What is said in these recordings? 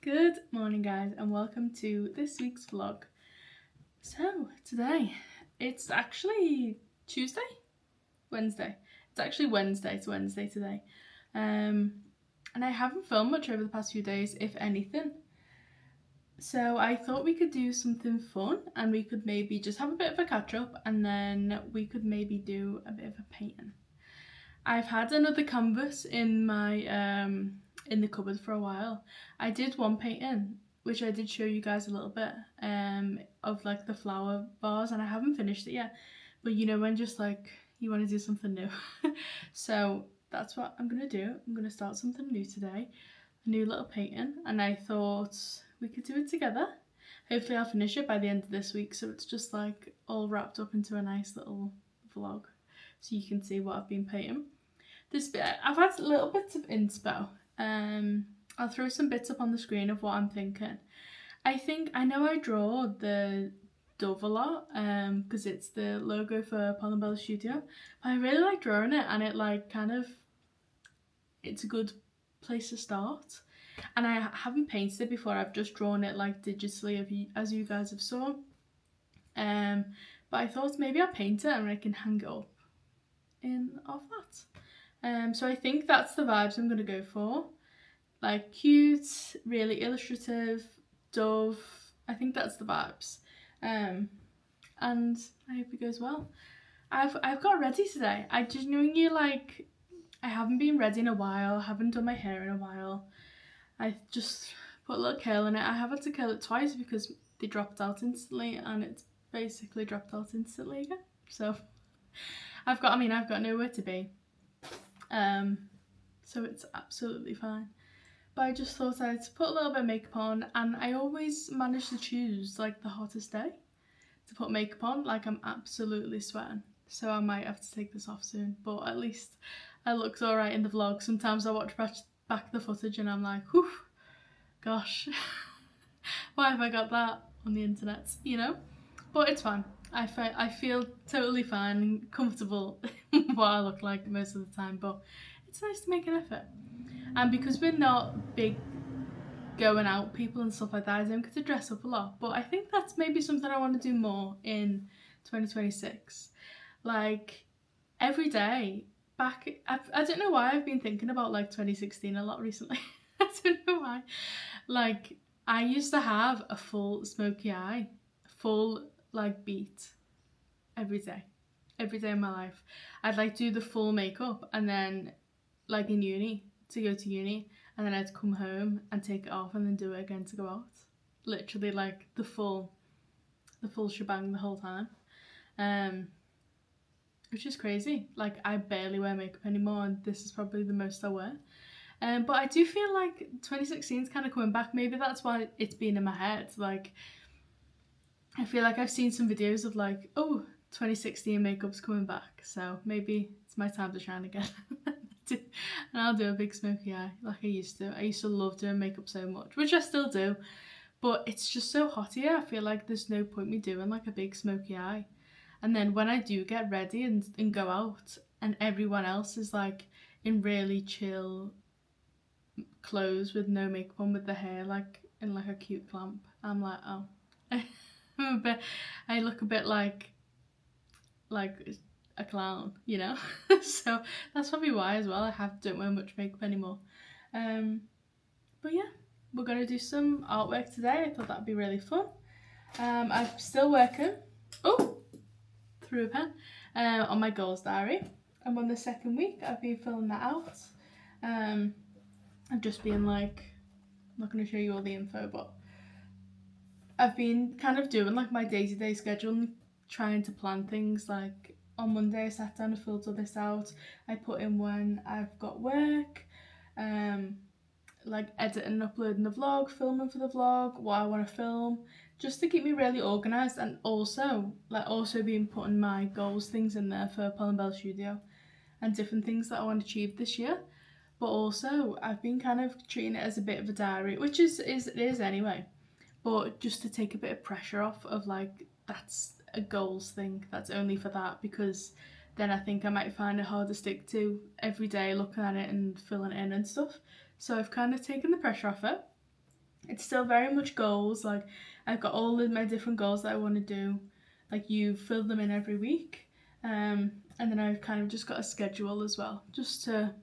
Good morning guys and welcome to this week's vlog. So today it's actually Wednesday. It's actually Wednesday, it's Wednesday today. And I haven't filmed much over the past few days, if anything. So I thought we could do something fun and we could maybe just have a bit of a catch up and then we could maybe do a bit of a painting. I've had another canvas in my in the cupboard for a while. I did one painting, which I did show you guys a little bit, of like the flower vase, and I haven't finished it yet. But you know when just like you want to do something new. So that's what I'm gonna do. I'm gonna start something new today, a new little painting, and I thought we could do it together. Hopefully I'll finish it by the end of this week, so it's just like all wrapped up into a nice little vlog, so you can see what I've been painting. This bit, I've had little bits of inspo. I'll throw some bits up on the screen of what I'm thinking. I know I draw the dove a lot because it's the logo for Palombella Studio, but I really like drawing it, and it like it's a good place to start. And I haven't painted it before, I've just drawn it like digitally as you guys have saw. But I thought maybe I'll paint it and I can hang it up off that. So I think that's the vibes I'm going to go for. Like cute, really illustrative, dove. I think that's the vibes. And I hope it goes well. I've got ready today. I genuinely like, I haven't been ready in a while, haven't done my hair in a while. I just put a little curl in it. I have had to curl it twice because they dropped out instantly, and it's basically dropped out instantly again. So I've got nowhere to be. So it's absolutely fine. But I just thought I'd put a little bit of makeup on, and I always manage to choose like the hottest day to put makeup on. Like I'm absolutely sweating, so I might have to take this off soon, but at least it looks alright in the vlog. Sometimes I watch back the footage and I'm like, whew, gosh, why have I got that on the internet, you know? But it's fine. I feel totally fine and comfortable what I look like most of the time, but it's nice to make an effort. And because we're not big going out people and stuff like that, I don't get to dress up a lot, but I think that's maybe something I want to do more in 2026. Like every day I don't know why I've been thinking about like 2016 a lot recently. I don't know why. Like I used to have a full smoky eye, full like beat every day in my life. I'd like do the full makeup, and then like in uni, to go to uni, and then I'd come home and take it off and then do it again to go out. Literally like the full shebang the whole time. Which is crazy. Like I barely wear makeup anymore, and this is probably the most I wear. But I do feel like 2016 is kind of coming back. Maybe that's why it's been in my head. Like I feel like I've seen some videos of like, oh, 2016 makeup's coming back, so maybe it's my time to shine again. And I'll do a big smoky eye like I used to. I used to love doing makeup so much, which I still do, but it's just so hot here. I feel like there's no point me doing like a big smoky eye. And then when I do get ready and go out, and everyone else is like in really chill clothes with no makeup on, with the hair like in like a cute clamp, I'm like, oh. I look a bit like a clown, you know. So that's probably why as well I don't wear much makeup anymore. But yeah, we're gonna do some artwork today. I thought that'd be really fun. I'm still working. Oh, threw a pen. On my goals diary. I'm on the second week. I've been filling that out. I've just been like, I'm not gonna show you all the info, but I've been kind of doing like my day-to-day schedule and trying to plan things. Like on Monday I sat down and filled all this out. I put in when I've got work, like editing and uploading the vlog, filming for the vlog, what I want to film, just to keep me really organised, and also been putting my goals things in there for PalombellaStudio and different things that I want to achieve this year. But also I've been kind of treating it as a bit of a diary, which it is anyway. But just to take a bit of pressure off of like, that's a goals thing, that's only for that, because then I think I might find it hard to stick to every day looking at it and filling it in and stuff. So I've kind of taken the pressure off it. it's still very much goals. Like, I've got all of my different goals that I want to do. Like, you fill them in every week. And then I've kind of just got a schedule as well, just to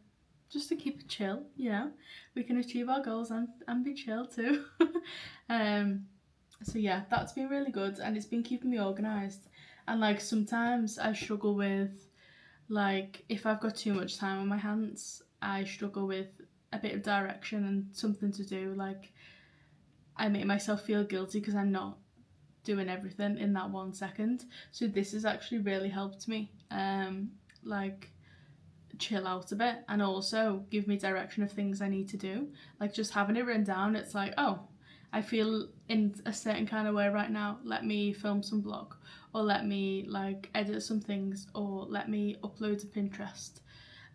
keep it chill, you know. We can achieve our goals and be chill too. So yeah, that's been really good, and it's been keeping me organised. And like, sometimes I struggle with, like, if I've got too much time on my hands, I struggle with a bit of direction and something to do. Like, I make myself feel guilty because I'm not doing everything in that 1 second. So this has actually really helped me, like, chill out a bit, and also give me direction of things I need to do. Like, just having it written down, it's like, oh, I feel in a certain kind of way right now, let me film some vlog, or let me like edit some things, or let me upload to Pinterest.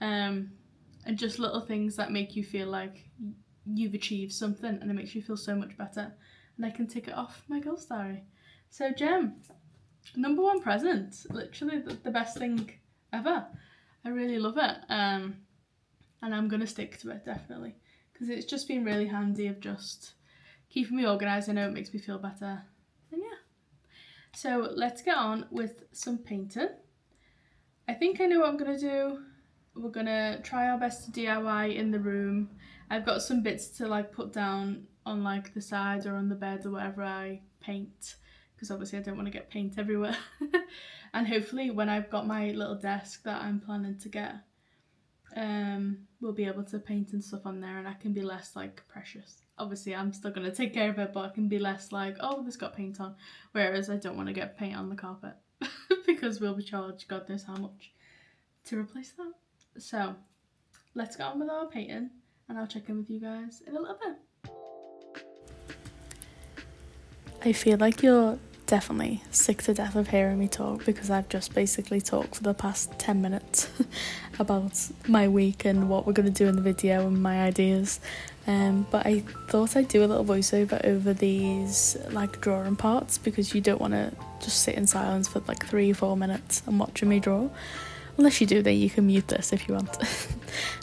And just little things that make you feel like you've achieved something, and it makes you feel so much better, and I can tick it off my goals diary. So Jem, number one present, literally the best thing ever. I really love it, and I'm gonna stick to it definitely, because it's just been really handy of just keeping me organised. I know it makes me feel better, and yeah. So let's get on with some painting. I think I know what I'm gonna do. We're gonna try our best to DIY in the room. I've got some bits to like put down on like the side or on the bed or wherever I paint, because obviously I don't want to get paint everywhere. And hopefully when I've got my little desk that I'm planning to get, we'll be able to paint and stuff on there, and I can be less like precious. Obviously I'm still going to take care of it, but I can be less like, oh, this got paint on, whereas I don't want to get paint on the carpet because we'll be charged God knows how much to replace that. So let's get on with our painting, and I'll check in with you guys in a little bit. I feel like you're definitely sick to death of hearing me talk, because I've just basically talked for the past 10 minutes about my week and what we're going to do in the video and my ideas. But I thought I'd do a little voiceover over these like drawing parts, because you don't want to just sit in silence for like 3-4 minutes and watching me draw. Unless you do, then you can mute this if you want.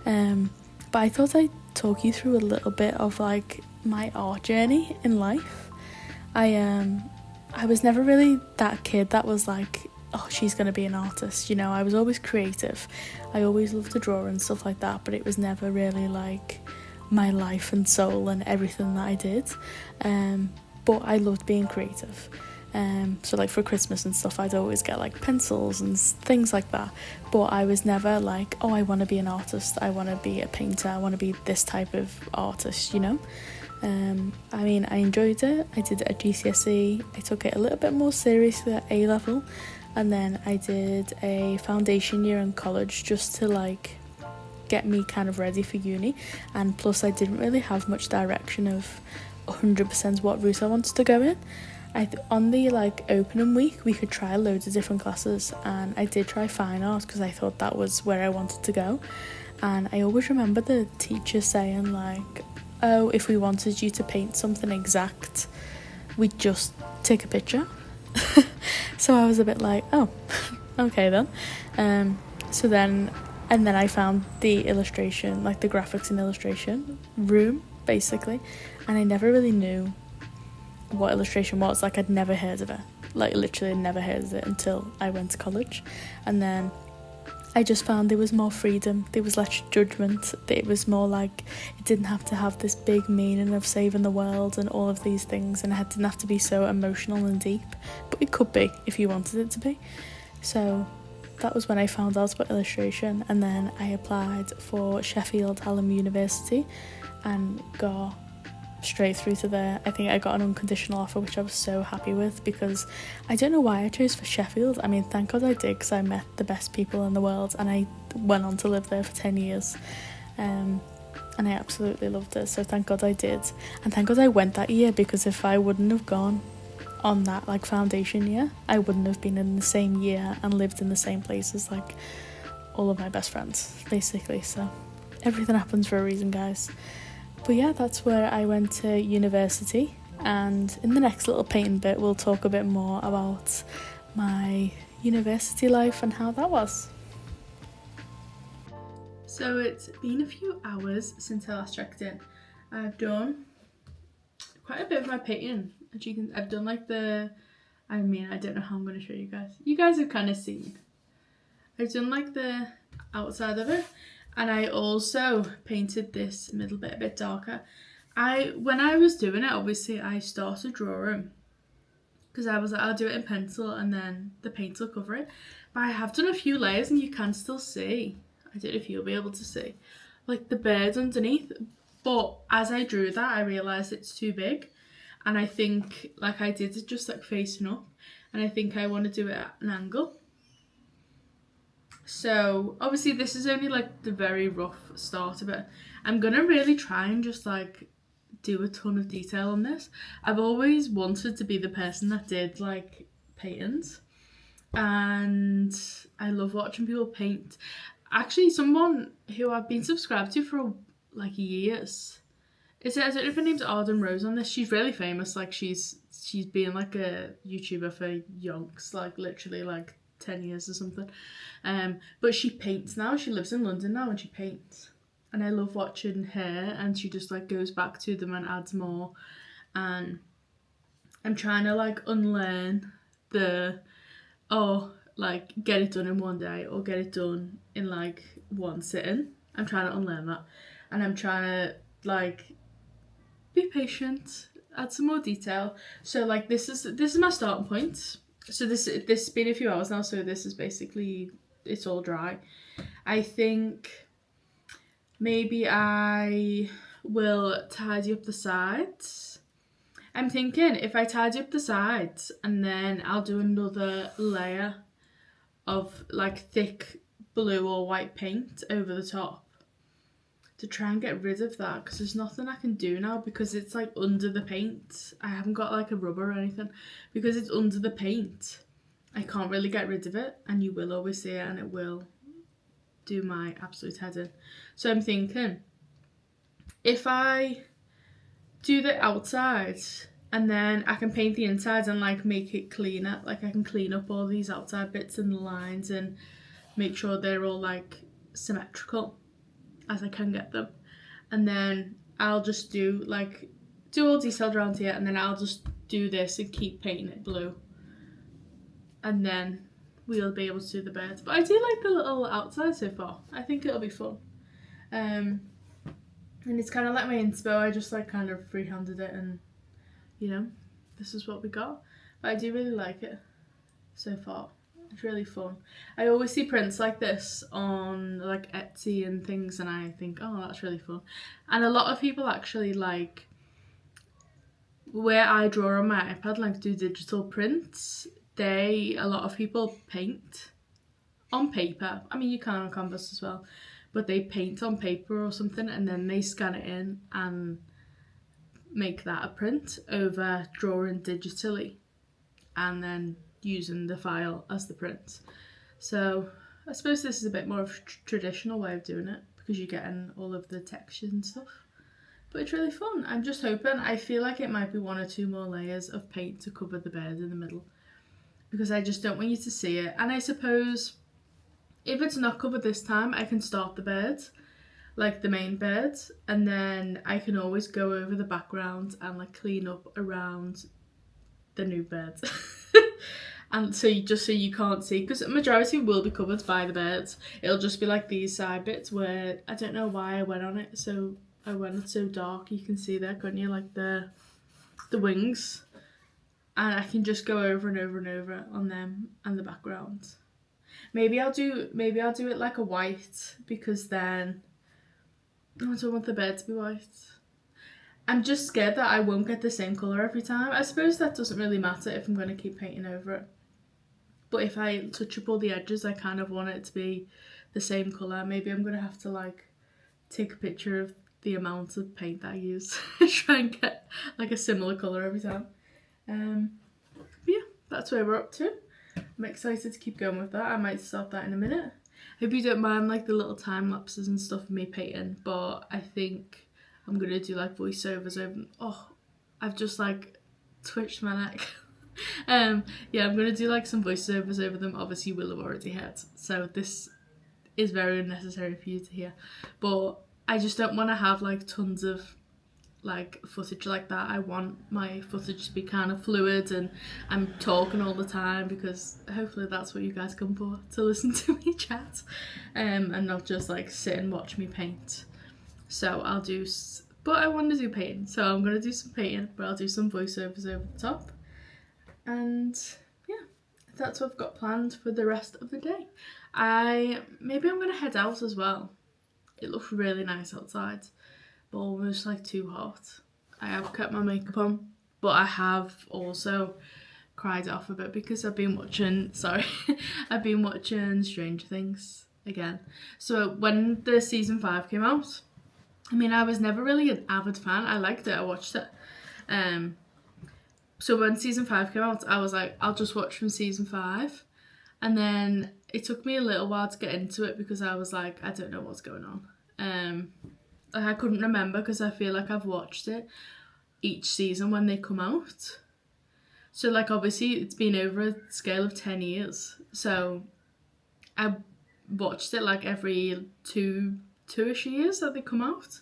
But I thought I'd talk you through a little bit of like my art journey in life. I was never really that kid that was like, oh, she's going to be an artist, you know. I was always creative. I always loved to draw and stuff like that, but it was never really like my life and soul and everything that I did. But I loved being creative. So like for Christmas and stuff, I'd always get like pencils and things like that. But I was never like, oh, I want to be an artist. I want to be a painter. I want to be this type of artist, you know. I mean, I enjoyed it. I did it at GCSE. I took it a little bit more seriously at A level, and then I did a foundation year in college just to like get me kind of ready for uni. And plus I didn't really have much direction of 100% what route I wanted to go in. On the like opening week we could try loads of different classes, and I did try fine art because I thought that was where I wanted to go. And I always remember the teacher saying like, oh, if we wanted you to paint something exact, we'd just take a picture. So I was a bit like, oh, okay then. So then I found the illustration, like the graphics and illustration room basically, and I never really knew what illustration was. Like, I'd never heard of it, like literally never heard of it until I went to college. And then I just found there was more freedom, there was less judgment, it was more like it didn't have to have this big meaning of saving the world and all of these things, and it didn't have to be so emotional and deep, but it could be if you wanted it to be. So that was when I found out about illustration, and then I applied for Sheffield Hallam University and got straight through to there. I think I got an unconditional offer, which I was so happy with, because I don't know why I chose for Sheffield. I mean, thank God I did, because I met the best people in the world, and I went on to live there for 10 years, and I absolutely loved it. So thank God I did, and thank God I went that year, because if I wouldn't have gone on that like foundation year, I wouldn't have been in the same year and lived in the same place as like all of my best friends basically. So everything happens for a reason, guys. But yeah, that's where I went to university, and in the next little painting bit we'll talk a bit more about my university life and how that was. So it's been a few hours since I last checked in. I've done quite a bit of my painting. As you can, I've done like the, I mean, I don't know how I'm going to show you guys. You guys have kind of seen. I've done like the outside of it, and I also painted this middle bit a bit darker. When I was doing it, obviously I started drawing because I was like, I'll do it in pencil and then the paint will cover it. But I have done a few layers and you can still see, I don't know if you'll be able to see, like the birds underneath. But as I drew that, I realised it's too big. And I think like I did it just like facing up. And I think I want to do it at an angle. So obviously this is only like the very rough start of it. I'm going to really try and just like do a ton of detail on this. I've always wanted to be the person that did like paintings, and I love watching people paint. Actually, someone who I've been subscribed to for like years, I don't know if her name's Arden Rose on this. She's really famous. Like she's been like a YouTuber for yonks, like literally like 10 years or something. But she paints now. She lives in London now and she paints. And I love watching her, and she just like goes back to them and adds more. And I'm trying to like unlearn the, like get it done in one day or get it done in like one sitting. I'm trying to unlearn that. And I'm trying to like be patient, add some more detail. So like this is my starting point. So this has been a few hours now, so this is basically, it's all dry. I think maybe I will tidy up the sides. I'm thinking if I tidy up the sides and then I'll do another layer of like thick blue or white paint over the top to try and get rid of that, because there's nothing I can do now because it's like under the paint. I haven't got like a rubber or anything because it's under the paint. I can't really get rid of it, and you will always see it and it will do my absolute head in. So I'm thinking if I do the outside and then I can paint the inside and like make it cleaner, like I can clean up all these outside bits and the lines and make sure they're all like symmetrical as I can get them. And then I'll just do all detailed around here, and then I'll just do this and keep painting it blue. And then we'll be able to do the birds. But I do like the little outside so far. I think it'll be fun. And it's kind of like my inspo. I just like kind of freehanded it, and you know, this is what we got. But I do really like it so far. It's really fun. I always see prints like this on like Etsy and things, and I think, oh, that's really fun. And a lot of people actually like, where I draw on my iPad, like do digital prints, a lot of people paint on paper. I mean, you can on canvas as well, but they paint on paper or something and then they scan it in and make that a print over drawing digitally and then using the file as the print. So I suppose this is a bit more of a traditional way of doing it because you're getting all of the textures and stuff. But it's really fun. I'm just hoping, I feel like it might be 1 or 2 more layers of paint to cover the bird in the middle, because I just don't want you to see it. And I suppose if it's not covered this time, I can start the birds, like the main birds, and then I can always go over the background and like clean up around the new birds. And so you can't see, because the majority will be covered by the birds. It'll just be like these side bits where I don't know why I went on it. So I went so dark, you can see there, couldn't you, like the wings. And I can just go over and over and over on them and the background. Maybe I'll do it like a white, because then I don't want the bird to be white. I'm just scared that I won't get the same colour every time. I suppose that doesn't really matter if I'm going to keep painting over it. But if I touch up all the edges, I kind of want it to be the same colour. Maybe I'm going to have to like take a picture of the amount of paint that I use. Try and get like a similar colour every time. But yeah, that's where we're up to. I'm excited to keep going with that. I might start that in a minute. Hope you don't mind like the little time lapses and stuff of me painting, but I think I'm gonna do like voiceovers over. Oh, I've just like twitched my neck. Yeah, I'm gonna do like some voiceovers over them. Obviously you will have already heard, so this is very unnecessary for you to hear, but I just don't want to have like tons of like footage like that. I want my footage to be kind of fluid and I'm talking all the time, because hopefully that's what you guys come for, to listen to me chat, and not just like sit and watch me paint. So I'll do, but I want to do painting, so I'm going to do some painting, but I'll do some voiceovers over the top. And yeah, that's what I've got planned for the rest of the day. Maybe I'm going to head out as well. It looks really nice outside, but almost like too hot. I have kept my makeup on, but I have also cried off a bit because I've been watching, I've been watching Stranger Things again. So when the season 5 came out, I mean, I was never really an avid fan. I liked it, I watched it. So when season 5 came out, I was like, I'll just watch from season 5. And then it took me a little while to get into it because I was like, I don't know what's going on. Like I couldn't remember, because I feel like I've watched it each season when they come out. So like obviously it's been over a scale of 10 years. So I watched it like every two-ish years that they come out.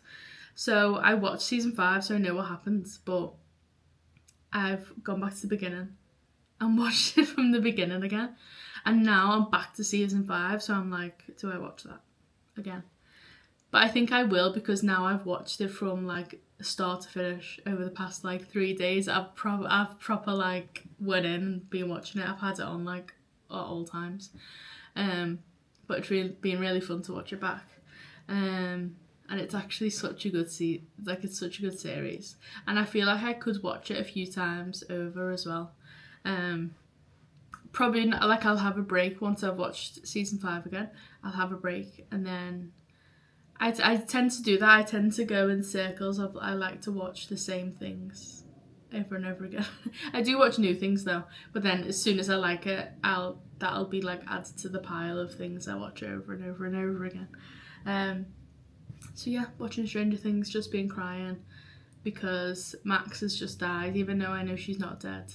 So I watched season 5, so I know what happens, but I've gone back to the beginning and watched it from the beginning again. And now I'm back to season 5, so I'm like, do I watch that again? But I think I will, because now I've watched it from like start to finish over the past like 3 days. I've proper like went in and been watching it. I've had it on like at all times. But it's been really fun to watch it back. And it's actually such a good it's such a good series. And I feel like I could watch it a few times over as well. Probably not, like I'll have a break once I've watched season 5 again. I'll have a break, and then I tend to do that. I tend to go in circles. I like to watch the same things over and over again. I do watch new things though, but then as soon as I like it, that'll be like added to the pile of things I watch over and over and over again. So yeah, watching Stranger Things, just been crying because Max has just died, even though I know she's not dead.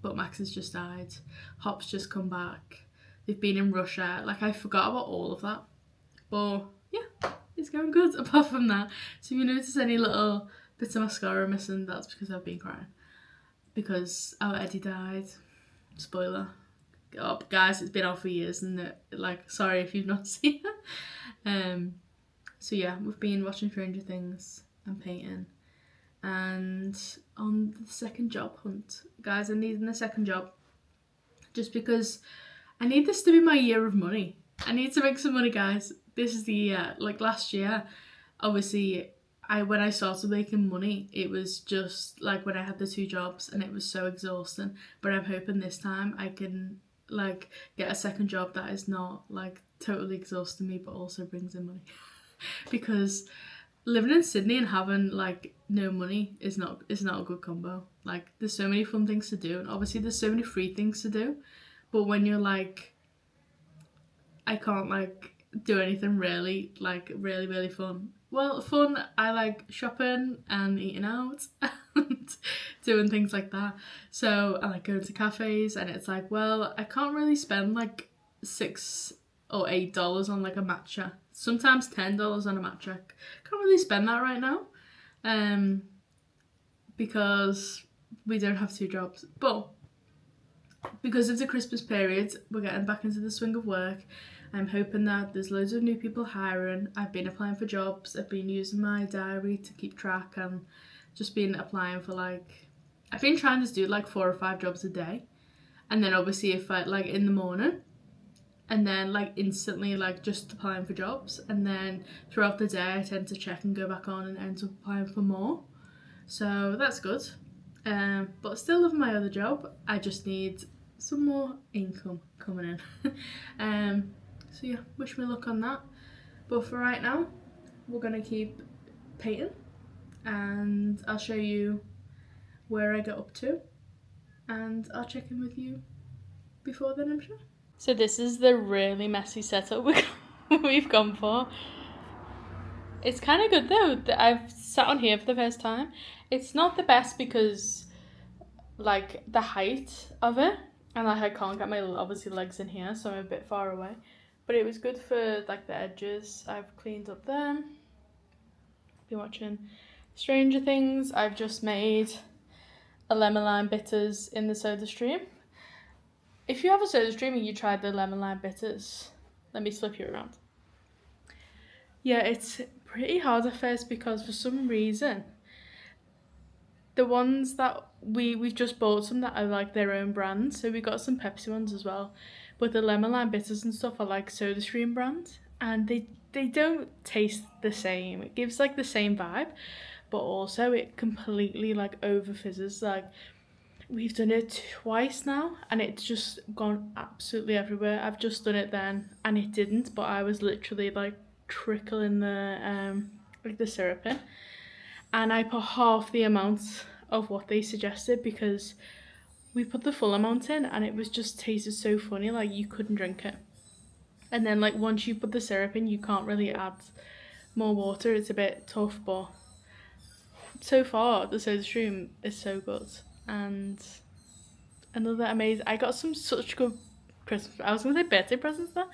But Max has just died. Hop's just come back. They've been in Russia. Like, I forgot about all of that. But yeah, it's going good apart from that. So if you notice any little bits of mascara missing, that's because I've been crying. Because our Eddie died. Spoiler. Oh, guys, it's been out for years, and like, sorry if you've not seen it. So yeah, we've been watching Stranger Things and painting. And on the second job hunt. Guys, I'm needing a second job. Just because I need this to be my year of money. I need to make some money, guys. This is the year. Like last year, obviously, when I started making money, it was just like when I had the 2 jobs, and it was so exhausting. But I'm hoping this time I can like get a second job that is not like totally exhausting me, but also brings in money. Because living in Sydney and having like no money is not a good combo. Like there's so many fun things to do, and obviously there's so many free things to do, but when you're like, I can't like do anything really like really fun. Well, fun, I like shopping and eating out and doing things like that. So I like going to cafes, and it's like, well, I can't really spend like $6 or $8 on like a matcha. Sometimes $10 on a matcha. I can't really spend that right now, because we don't have 2 jobs. But because of the Christmas period, we're getting back into the swing of work. I'm hoping that there's loads of new people hiring. I've been applying for jobs. I've been using my diary to keep track, and just been applying for like, I've been trying to do like 4 or 5 jobs a day. And then obviously if I like in the morning, and then like instantly like just applying for jobs, and then throughout the day I tend to check and go back on and end up applying for more. So that's good. But still loving my other job. I just need some more income coming in. So yeah, wish me luck on that. But for right now, we're gonna keep painting, and I'll show you where I get up to, and I'll check in with you before then, I'm sure. So this is the really messy setup we've gone for. It's kind of good though. I've sat on here for the first time. It's not the best because like the height of it, and like I can't get my obviously legs in here, so I'm a bit far away. But it was good for like the edges. I've cleaned up them. Been watching Stranger Things, I've just made a lemon lime bitters in the soda stream. If you have a soda stream and you tried the lemon lime bitters, let me flip you around. Yeah, it's pretty hard at first because for some reason the ones that we've just bought some that are like their own brand, so we got some Pepsi ones as well, but the lemon lime bitters and stuff are like soda stream brand, and they don't taste the same. It gives like the same vibe, but also it completely like over fizzes. Like, we've done it twice now and it's just gone absolutely everywhere. I've just done it then and it didn't, but I was literally like trickling the like the syrup in, and I put half the amount of what they suggested because we put the full amount in and it was just tasted so funny, like you couldn't drink it. And then like once you put the syrup in, you can't really add more water. It's a bit tough, but so far the soda stream is so good. And another amazing, I got some such good Christmas, I was gonna say birthday presents there,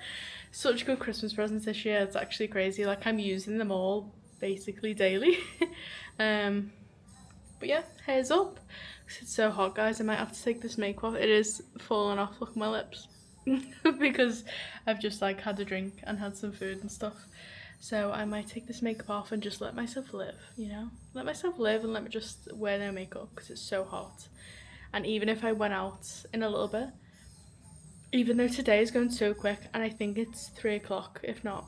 such good Christmas presents this year. It's actually crazy, like I'm using them all basically daily. But yeah, hair's up. It's so hot, guys. I might have to take this makeup off. It is falling off. Look at my lips. Because I've just like had a drink and had some food and stuff. So I might take this makeup off and just let myself live, you know? Let myself live and let me just wear no makeup because it's so hot. And even if I went out in a little bit, even though today is going so quick and I think it's 3 o'clock, if not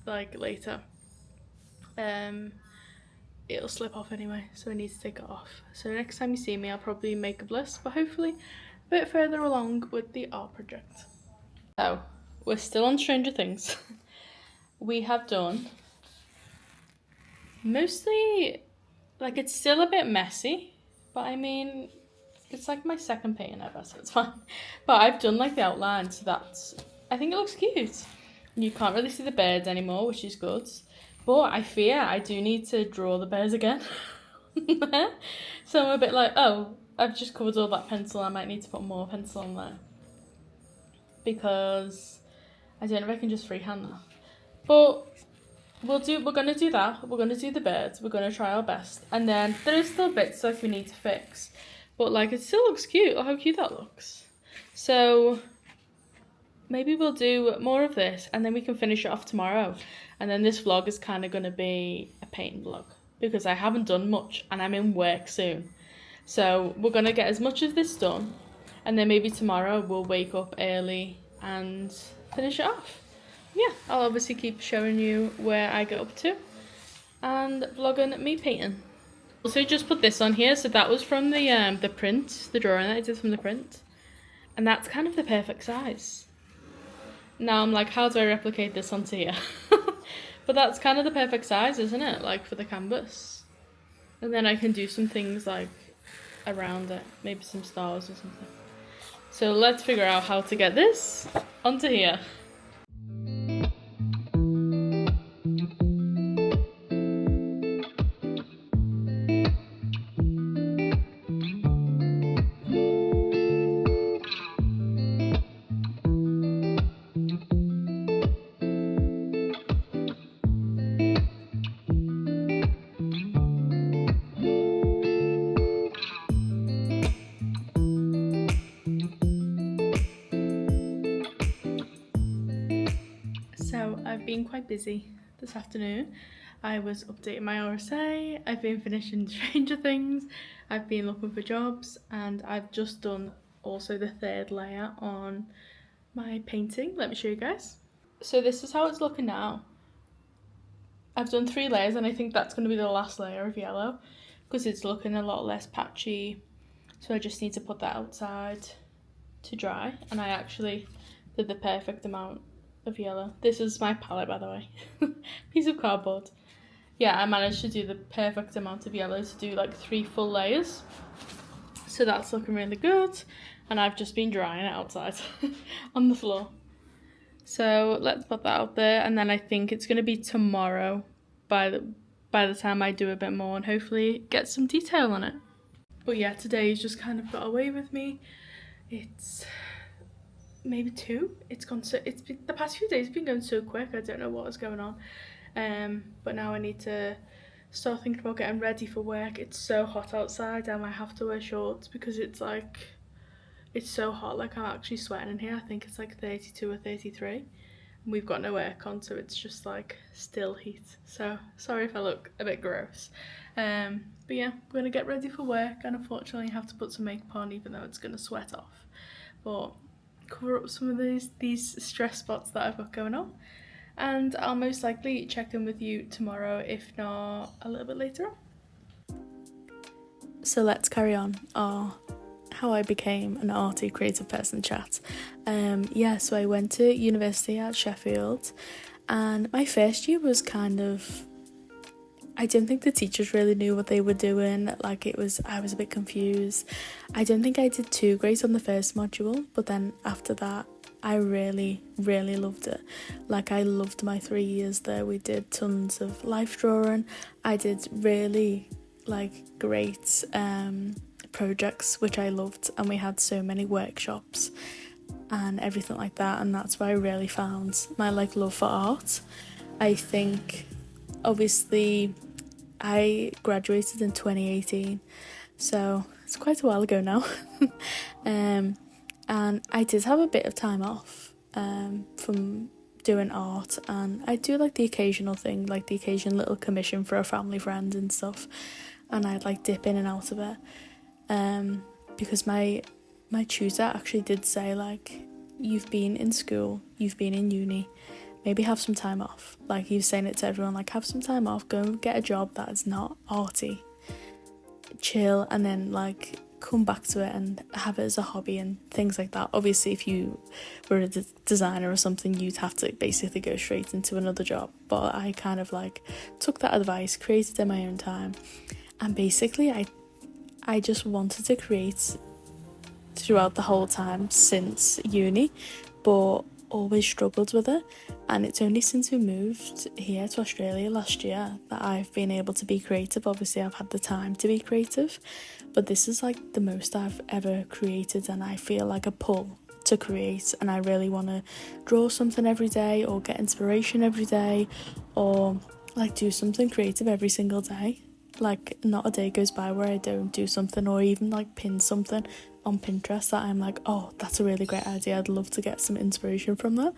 like later, it'll slip off anyway, so I need to take it off. So next time you see me, I'll probably make a list, but hopefully a bit further along with the art project. So we're still on Stranger Things. We have done mostly, like, it's still a bit messy, but I mean, it's like my second painting ever, so it's fine. But I've done like the outline, so that's, I think it looks cute. You can't really see the birds anymore, which is good. But I fear I do need to draw the bears again. So I'm a bit like, oh, I've just covered all that pencil. I might need to put more pencil on there. Because I don't know if I can just freehand that. But we're going to do that. We're going to do the birds. We're going to try our best. And then there is still bits like we need to fix. But like it still looks cute. Look how cute that looks. So maybe we'll do more of this and then we can finish it off tomorrow. And then this vlog is kind of going to be a painting vlog because I haven't done much and I'm in work soon. So we're going to get as much of this done and then maybe tomorrow we'll wake up early and finish it off. Yeah, I'll obviously keep showing you where I get up to and vlogging me painting. Also just put this on here, so that was from the print, the drawing that I did from the print. And that's kind of the perfect size. Now I'm like, how do I replicate this onto here? But that's kind of the perfect size, isn't it? Like for the canvas. And then I can do some things like around it, maybe some stars or something. So let's figure out how to get this onto here. So I've been quite busy this afternoon. I was updating my RSA, I've been finishing Stranger Things, I've been looking for jobs, and I've just done also the third layer on my painting. Let me show you guys. So this is how it's looking now. I've done 3 layers and I think that's going to be the last layer of yellow because it's looking a lot less patchy. So I just need to put that outside to dry, and I actually did the perfect amount of yellow. This is my palette, by the way. Piece of cardboard. Yeah, I managed to do the perfect amount of yellow to do like 3 full layers. So that's looking really good. And I've just been drying it outside on the floor. So let's put that out there, and then I think it's going to be tomorrow by the time I do a bit more and hopefully get some detail on it. But yeah, today's just kind of got away with me. It's maybe 2. It's been the past few days have been going so quick. I don't know what is going on. But now I need to start thinking about getting ready for work. It's so hot outside. I might have to wear shorts because it's like, it's so hot. Like I'm actually sweating in here. I think it's like 32 or 33. And we've got no aircon, so it's just like still heat. So sorry if I look a bit gross. But yeah, we're gonna get ready for work, and unfortunately I have to put some makeup on even though it's gonna sweat off. But cover up some of these stress spots that I've got going on. And I'll most likely check in with you tomorrow, if not a little bit later on. So let's carry on our how I became an arty creative person chat. So I went to university at Sheffield, and my first year was kind of, I don't think the teachers really knew what they were doing. I was a bit confused. I don't think I did too great on the first module, but then after that I really loved it. Like I loved my 3 years there. We did tons of life drawing. I did really great projects which I loved, and we had so many workshops and everything like that, and that's where I really found my love for art. I think obviously I graduated in 2018, so it's quite a while ago now. And I did have a bit of time off from doing art, and I do the occasional thing, the occasional little commission for a family friend and stuff, and I'd dip in and out of it, because my tutor actually did say you've been in school, you've been in uni, maybe have some time off. He was saying it to everyone, have some time off, go and get a job that is not arty, chill, and then come back to it and have it as a hobby and things like that. Obviously if you were a designer or something, you'd have to basically go straight into another job, but I kind of took that advice, created in my own time, and basically I just wanted to create throughout the whole time since uni, but always struggled with it. And it's only since we moved here to Australia last year that I've been able to be creative. Obviously I've had the time to be creative, but this is the most I've ever created, and I feel a pull to create, and I really want to draw something every day, or get inspiration every day, or do something creative every single day. Not a day goes by where I don't do something, or even pin something on Pinterest that I'm oh, that's a really great idea, I'd love to get some inspiration from that.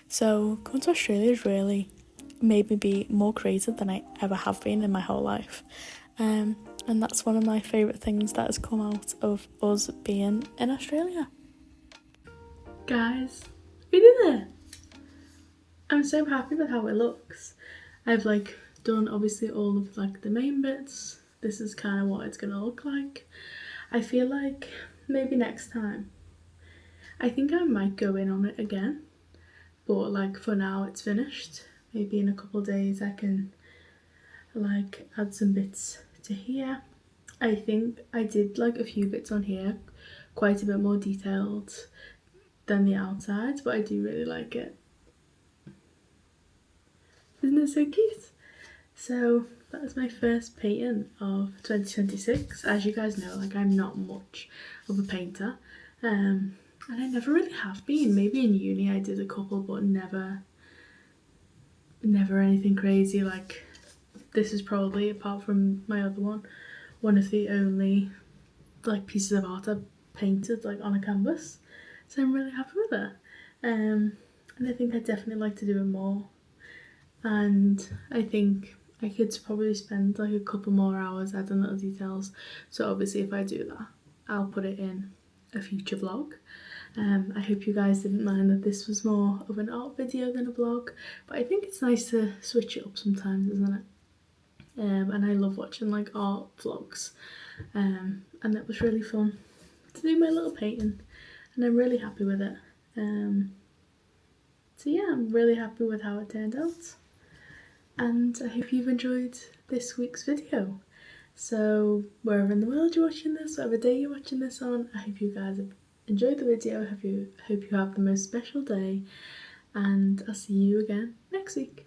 So coming to Australia has really made me be more creative than I ever have been in my whole life, and that's one of my favourite things that has come out of us being in Australia. Guys, we did it! I'm so happy with how it looks. I've done obviously all of the main bits. This is kind of what it's gonna look like. I feel maybe next time, I think I might go in on it again, but for now it's finished. Maybe in a couple of days I can add some bits to here. I think I did a few bits on here, quite a bit more detailed than the outsides, but I do really like it. Isn't it so cute? So that is my first painting of 2026. As you guys know, I'm not much of a painter, and I never really have been. Maybe in uni I did a couple, but never anything crazy. This is probably, apart from my other one of the only pieces of art I've painted on a canvas. So I'm really happy with it, and I think I'd definitely like to do it more. And I think I could probably spend a couple more hours adding little details. So obviously if I do that, I'll put it in a future vlog. I hope you guys didn't mind that this was more of an art video than a vlog, but I think it's nice to switch it up sometimes, isn't it? And I love watching art vlogs, and it was really fun to do my little painting, and I'm really happy with it. So yeah, I'm really happy with how it turned out, and I hope you've enjoyed this week's video. So wherever in the world you're watching this, whatever day you're watching this on, I hope you guys have enjoyed the video. I hope you have the most special day, and I'll see you again next week.